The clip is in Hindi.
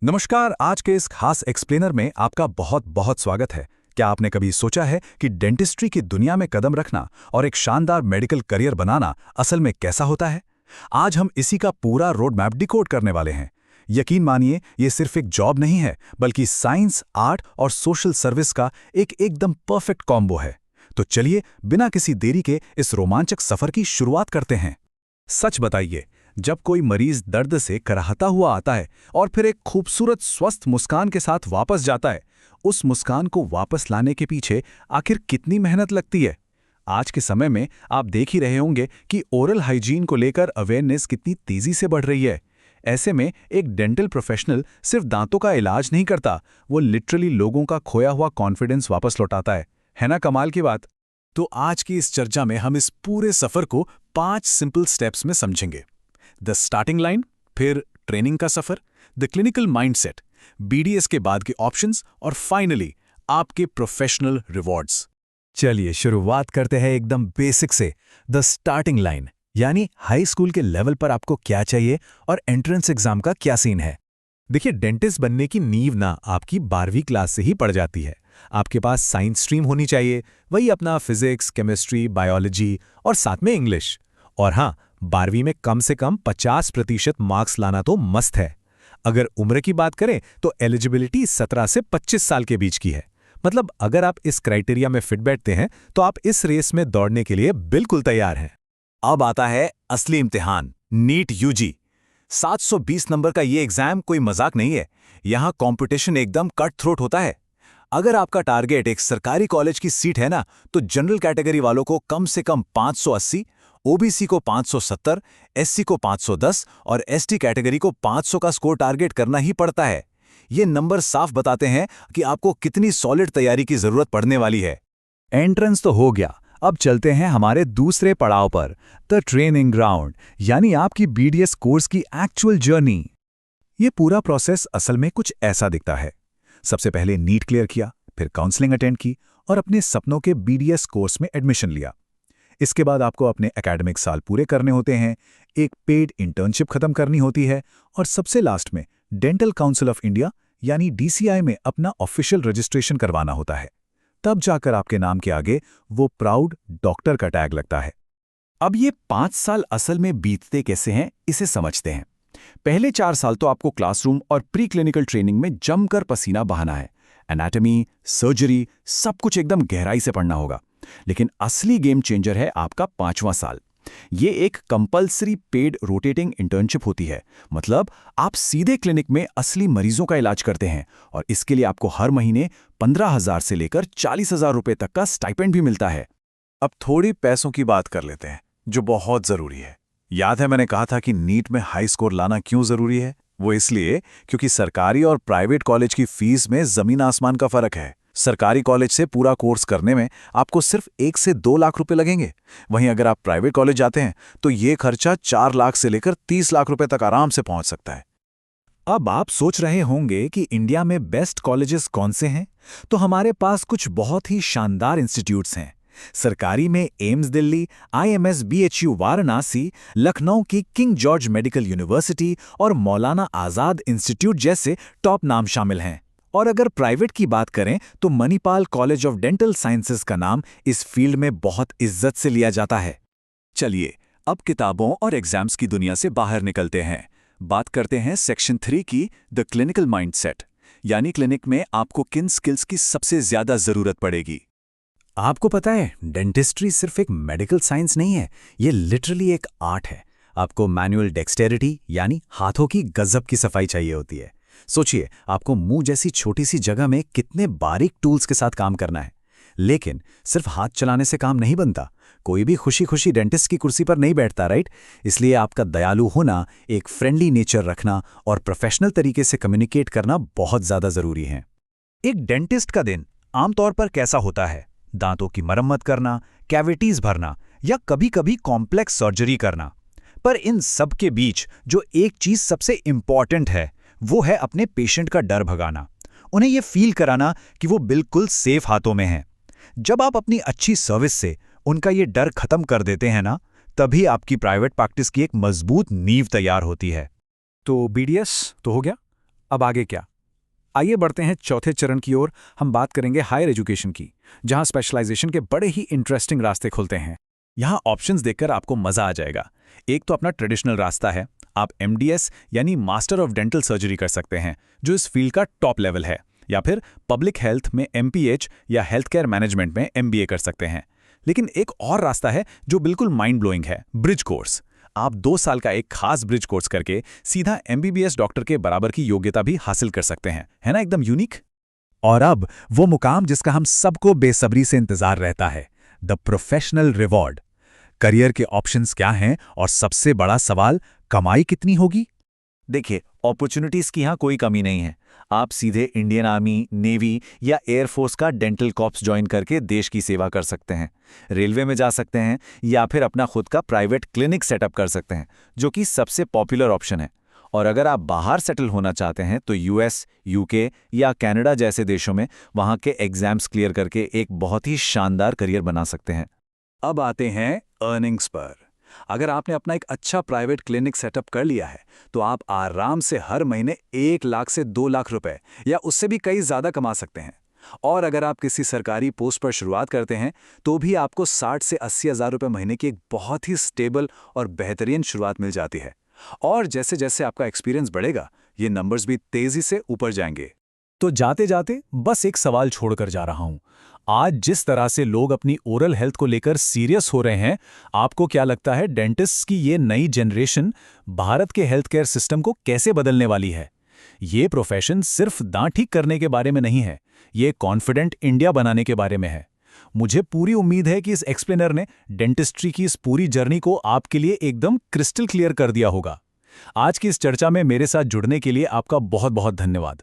नमस्कार। आज के इस खास एक्सप्लेनर में आपका बहुत बहुत स्वागत है। क्या आपने कभी सोचा है कि डेंटिस्ट्री की दुनिया में कदम रखना और एक शानदार मेडिकल करियर बनाना असल में कैसा होता है? आज हम इसी का पूरा रोड मैप डिकोड करने वाले हैं। यकीन मानिए, ये सिर्फ एक जॉब नहीं है, बल्कि साइंस, आर्ट और सोशल सर्विस का एक एकदम परफेक्ट कॉम्बो है। तो चलिए, बिना किसी देरी के इस रोमांचक सफर की शुरुआत करते हैं। सच बताइए, जब कोई मरीज दर्द से कराहता हुआ आता है और फिर एक खूबसूरत स्वस्थ मुस्कान के साथ वापस जाता है, उस मुस्कान को वापस लाने के पीछे आखिर कितनी मेहनत लगती है? आज के समय में आप देख ही रहे होंगे कि ओरल हाइजीन को लेकर अवेयरनेस कितनी तेजी से बढ़ रही है। ऐसे में एक डेंटल प्रोफेशनल सिर्फ दांतों का इलाज नहीं करता, वो लिटरली लोगों का खोया हुआ कॉन्फिडेंस वापस लौटाता है ना कमाल की बात? तो आज की इस चर्चा में हम इस पूरे सफर को 5 सिंपल स्टेप्स में समझेंगे। द स्टार्टिंग लाइन, फिर ट्रेनिंग का सफर, द क्लिनिकल माइंडसेट, बीडीएस के बाद के ऑप्शंस और फाइनली आपके प्रोफेशनल रिवॉर्ड्स। चलिए शुरुआत करते हैं एकदम बेसिक से, द स्टार्टिंग लाइन, यानी हाई स्कूल के लेवल पर आपको क्या चाहिए और एंट्रेंस एग्जाम का क्या सीन है। देखिए, डेंटिस्ट बनने की नींव ना आपकी 12वीं क्लास से ही पड़ जाती है। आपके पास साइंस स्ट्रीम होनी चाहिए, वही अपना फिजिक्स, केमिस्ट्री, बायोलॉजी और साथ में इंग्लिश। और हाँ, 12वीं में कम से कम 50% मार्क्स लाना तो मस्त है। अगर उम्र की बात करें तो एलिजिबिलिटी 17 से 25 साल के बीच की है। मतलब अगर आप इस क्राइटेरिया में फिट बैठते हैं तो आप इस रेस में दौड़ने के लिए बिल्कुल तैयार हैं। अब आता है असली इम्तिहान, नीट यूजी। 720 नंबर का ये एग्जाम कोई मजाक नहीं है। यहाँ कॉम्पिटिशन एकदम कट थ्रोट होता है। अगर आपका टारगेट एक सरकारी कॉलेज की सीट है ना, तो जनरल कैटेगरी वालों को कम से कम 580, ओबीसी को 570, एससी को 510 और एसटी कैटेगरी को 500 का स्कोर टारगेट करना ही पड़ता है। ये नंबर साफ बताते हैं कि आपको कितनी सॉलिड तैयारी की जरूरत पड़ने वाली है। एंट्रेंस तो हो गया, अब चलते हैं हमारे दूसरे पड़ाव पर, द ट्रेनिंग ग्राउंड, यानी आपकी बीडीएस कोर्स की एक्चुअल जर्नी। ये पूरा प्रोसेस असल में कुछ ऐसा दिखता है। सबसे पहले नीट क्लियर किया, फिर काउंसलिंग अटेंड की और अपने सपनों के बीडीएस कोर्स में एडमिशन लिया। इसके बाद आपको अपने एकेडमिक साल पूरे करने होते हैं, एक पेड इंटर्नशिप खत्म करनी होती है और सबसे लास्ट में डेंटल काउंसिल ऑफ इंडिया यानी डीसीआई में अपना ऑफिशियल रजिस्ट्रेशन करवाना होता है। तब जाकर आपके नाम के आगे वो प्राउड डॉक्टर का टैग लगता है। अब ये 5 साल असल में बीतते कैसे हैं, इसे समझते हैं। पहले 4 साल तो आपको क्लासरूम और प्री क्लिनिकल ट्रेनिंग में जमकर पसीना बहाना है। एनाटॉमी, सर्जरी, सब कुछ एकदम गहराई से पढ़ना होगा। लेकिन असली गेम चेंजर है आपका 5वां साल। ये एक कंपल्सरी पेड रोटेटिंग इंटर्नशिप होती है। मतलब आप सीधे क्लिनिक में असली मरीजों का इलाज करते हैं और इसके लिए आपको हर महीने 15,000 से लेकर 40,000 रुपए तक का स्टाइपेंड भी मिलता है। अब थोड़ी पैसों की बात कर लेते हैं, जो बहुत जरूरी है। याद है मैंने कहा था कि नीट में हाई स्कोर लाना क्यों जरूरी है? वो इसलिए क्योंकि सरकारी और प्राइवेट कॉलेज की फीस में जमीन आसमान का फर्क है। सरकारी कॉलेज से पूरा कोर्स करने में आपको सिर्फ 1 से 2 लाख रुपए लगेंगे। वहीं अगर आप प्राइवेट कॉलेज जाते हैं तो ये खर्चा 4 लाख से लेकर 30 लाख रुपए तक आराम से पहुंच सकता है। अब आप सोच रहे होंगे कि इंडिया में बेस्ट कॉलेजेस कौन से हैं? तो हमारे पास कुछ बहुत ही शानदार इंस्टीट्यूट्स हैं। सरकारी में AIIMS Delhi, IMS BHU Varanasi, Lucknow की किंग जॉर्ज मेडिकल यूनिवर्सिटी और मौलाना आजाद इंस्टीट्यूट जैसे टॉप नाम शामिल हैं। और अगर प्राइवेट की बात करें तो Manipal college of dental sciences का नाम इस फील्ड में बहुत इज्जत से लिया जाता है। चलिए, अब किताबों और एग्जाम्स की दुनिया से बाहर निकलते हैं। बात करते हैं सेक्शन 3 की, द क्लिनिकल माइंडसेट, यानी क्लिनिक में आपको किन स्किल्स की सबसे ज्यादा जरूरत पड़ेगी। आपको पता है, डेंटिस्ट्री सिर्फ एक मेडिकल साइंस नहीं है, ये लिटरली एक आर्ट है। आपको मैनुअल डेक्सटेरिटी यानी हाथों की गजब की सफाई चाहिए होती है। सोचिए, आपको मुंह जैसी छोटी सी जगह में कितने बारीक टूल्स के साथ काम करना है। लेकिन सिर्फ हाथ चलाने से काम नहीं बनता। कोई भी खुशी खुशी डेंटिस्ट की कुर्सी पर नहीं बैठता, राइट? इसलिए आपका दयालु होना, एक फ्रेंडली नेचर रखना और प्रोफेशनल तरीके से कम्युनिकेट करना बहुत ज्यादा जरूरी है। एक डेंटिस्ट का दिन आमतौर पर कैसा होता है? दांतों की मरम्मत करना, कैविटीज भरना या कभी कभी कॉम्प्लेक्स सर्जरी करना। पर इन सब के बीच जो एक चीज सबसे इंपॉर्टेंट है, वो है अपने पेशेंट का डर भगाना। उन्हें यह फील कराना कि वो बिल्कुल सेफ हाथों में हैं। जब आप अपनी अच्छी सर्विस से उनका ये डर खत्म कर देते हैं ना, तभी आपकी प्राइवेट प्रैक्टिस की एक मजबूत नींव तैयार होती है। तो बीडीएस तो हो गया। अब आगे क्या? आइए बढ़ते हैं चौथे चरण की ओर। हम बात करेंगे हायर एजुकेशन की, जहां स्पेशलाइजेशन के बड़े ही इंटरेस्टिंग रास्ते खुलते हैं। यहाँ ऑप्शंस देखकर आपको मजा आ जाएगा। एक तो अपना ट्रेडिशनल रास्ता है, आप एमडीएस यानी मास्टर ऑफ डेंटल सर्जरी कर सकते हैं, जो इस फील्ड का टॉप लेवल है, या फिर पब्लिक हेल्थ में एमपीएच या हेल्थ केयर मैनेजमेंट में एमबीए कर सकते हैं। लेकिन एक और रास्ता है जो बिल्कुल माइंड ब्लोइंग है, ब्रिज कोर्स। आप 2 साल का एक खास ब्रिज कोर्स करके सीधा एमबीबीएस डॉक्टर के बराबर की योग्यता भी हासिल कर सकते हैं। है ना एकदम यूनिक? और अब वो मुकाम जिसका हम सबको बेसब्री से इंतजार रहता है, द प्रोफेशनल रिवॉर्ड। करियर के ऑप्शंस क्या हैं और सबसे बड़ा सवाल, कमाई कितनी होगी? देखिए, अपॉर्चुनिटीज की यहाँ कोई कमी नहीं है। आप सीधे इंडियन आर्मी, नेवी या एयरफोर्स का डेंटल कॉर्प्स ज्वाइन करके देश की सेवा कर सकते हैं। रेलवे में जा सकते हैं या फिर अपना खुद का प्राइवेट क्लिनिक सेटअप कर सकते हैं, जो कि सबसे पॉपुलर ऑप्शन है। और अगर आप बाहर सेटल होना चाहते हैं तो यूएस, यूके या कनाडा जैसे देशों में वहाँ के एग्जाम्स क्लियर करके एक बहुत ही शानदार करियर बना सकते हैं। अब आते हैं अर्निंग्स पर। अगर आपने अपना एक अच्छा प्राइवेट क्लिनिक सेटअप कर लिया है, तो आप आराम से हर महीने 1 लाख से 2 लाख रुपए या उससे भी कई ज़्यादा कमा सकते हैं। और अगर आप किसी सरकारी पोस्ट पर शुरुआत करते हैं, तो भी आपको 60 से 80 हज़ार रुपये महीने की एक बहुत ही स्टेबल और बेहतरीन शुरुआत मिल जाती है। और जैसे जैसे आपका एक्सपीरियंस बढ़ेगा, ये नंबर्स भी तेज़ी से ऊपर जाएंगे। तो जाते जाते बस एक सवाल छोड़कर जा रहा हूं। आज जिस तरह से लोग अपनी ओरल हेल्थ को लेकर सीरियस हो रहे हैं, आपको क्या लगता है डेंटिस्ट्स की ये नई जनरेशन भारत के हेल्थ केयर सिस्टम को कैसे बदलने वाली है? ये प्रोफेशन सिर्फ दांत ठीक करने के बारे में नहीं है, ये कॉन्फिडेंट इंडिया बनाने के बारे में है। मुझे पूरी उम्मीद है कि इस एक्सप्लेनर ने डेंटिस्ट्री की इस पूरी जर्नी को आपके लिए एकदम क्रिस्टल क्लियर कर दिया होगा। आज की इस चर्चा में मेरे साथ जुड़ने के लिए आपका बहुत बहुत धन्यवाद।